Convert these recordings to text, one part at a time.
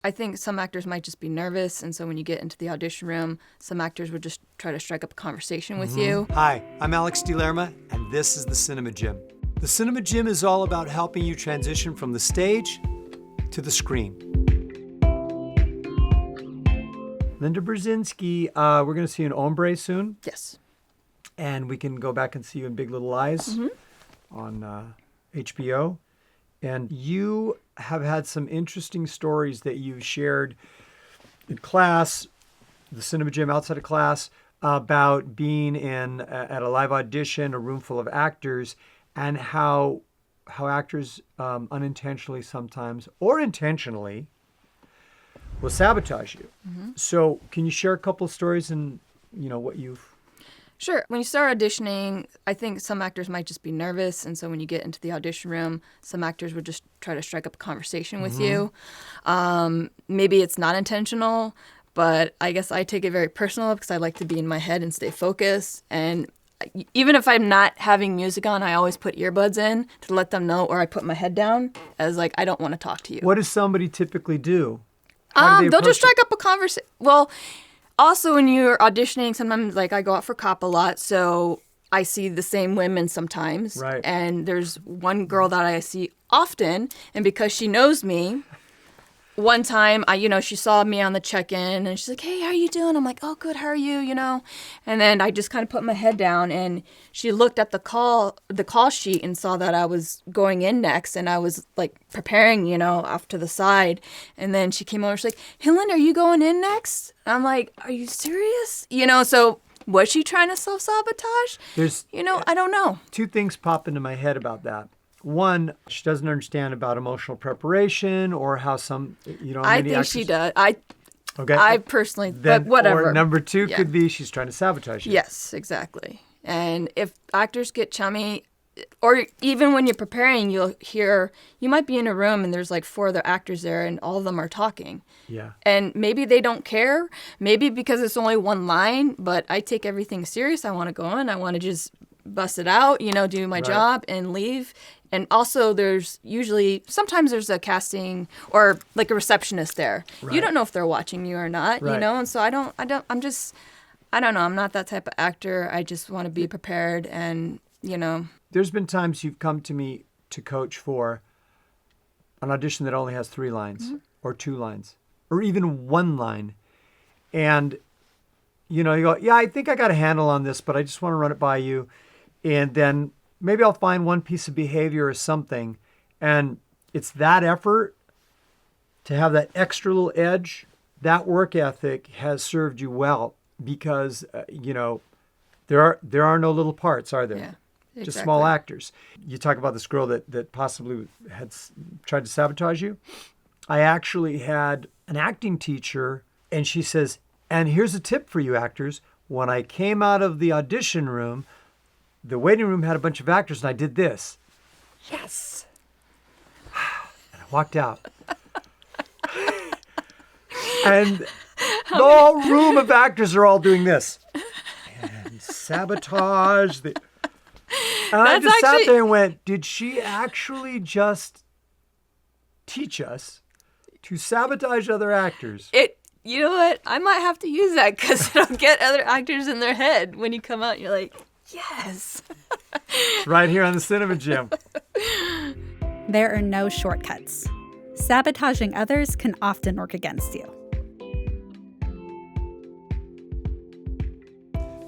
I think some actors might just be nervous, and so when you get into the audition room, some actors would just try to strike up a conversation with you. Hi, I'm Alex DeLerma, and this is the Cinema Gym. The Cinema Gym is all about helping you transition from the stage to the screen. Linda Burzynski, we're going to see you in Ombre soon. Yes. And we can go back and see you in Big Little Lies on HBO. And you have had some interesting stories that you've shared in class, the Cinema Gym outside of class, about being at a live audition, a room full of actors, and how actors unintentionally sometimes, or intentionally, will sabotage you. So can you share a couple of stories and what you've... Sure. When you start auditioning, I think some actors might just be nervous, and so when you get into the audition room, some actors would just try to strike up a conversation with you. Maybe it's not intentional, but I guess I take it very personal because I like to be in my head and stay focused. And even if I'm not having music on, I always put earbuds in to let them know, or I put my head down as like, I don't want to talk to you. What does somebody typically do? How do they they'll just approach strike up a conversation. Well, also, when you're auditioning, sometimes, like, I go out for cop a lot, so I see the same women sometimes. Right. And there's one girl that I see often, and because she knows me, one time, she saw me on the check-in, and she's like, hey, how you doing? I'm like, oh, good, how are you, And then I just kind of put my head down, and she looked at the call sheet and saw that I was going in next, and I was, like, preparing, off to the side. And then she came over, she's like, hey, Linda, are you going in next? And I'm like, are you serious? So was she trying to self-sabotage? I don't know. Two things pop into my head about that. One, she doesn't understand about emotional preparation or how some, I think she does. Okay. I personally, but whatever. Or number two could be she's trying to sabotage you. Yes, exactly. And if actors get chummy, or even when you're preparing, you might be in a room and there's like 4 other actors there and all of them are talking. Yeah. And maybe they don't care, maybe because it's only one line, but I take everything serious. I want to go in, I want to just bust it out, do my job and leave. And also sometimes there's a casting or like a receptionist there. Right. You don't know if they're watching you or not, and so I don't know. I'm not that type of actor. I just want to be prepared and, There's been times you've come to me to coach for an audition that only has 3 lines or 2 lines or even 1 line. And, you go, yeah, I think I got a handle on this, but I just want to run it by you. And then maybe I'll find one piece of behavior or something. And it's that effort to have that extra little edge. That work ethic has served you well because, there are no little parts, are there? Yeah, exactly. Just small actors. You talk about this girl that possibly had tried to sabotage you. I actually had an acting teacher, and she says, and here's a tip for you actors. When I came out of the audition room, the waiting room had a bunch of actors, and I did this. Yes. And I walked out. And the whole room of actors are all doing this. And sabotage. And I just sat there and went, did she actually just teach us to sabotage other actors? You know what? I might have to use that because it'll get other actors in their head when you come out and you're like, yes. It's right here on the Cinema Gym. There are no shortcuts. Sabotaging others can often work against you.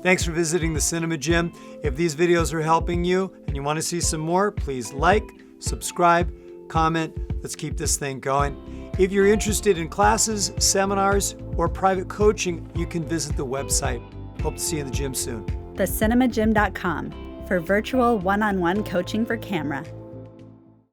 Thanks for visiting the Cinema Gym. If these videos are helping you and you want to see some more, please like, subscribe, comment. Let's keep this thing going. If you're interested in classes, seminars, or private coaching, you can visit the website. Hope to see you in the gym soon. TheCinemaGym.com for virtual one-on-one coaching for camera.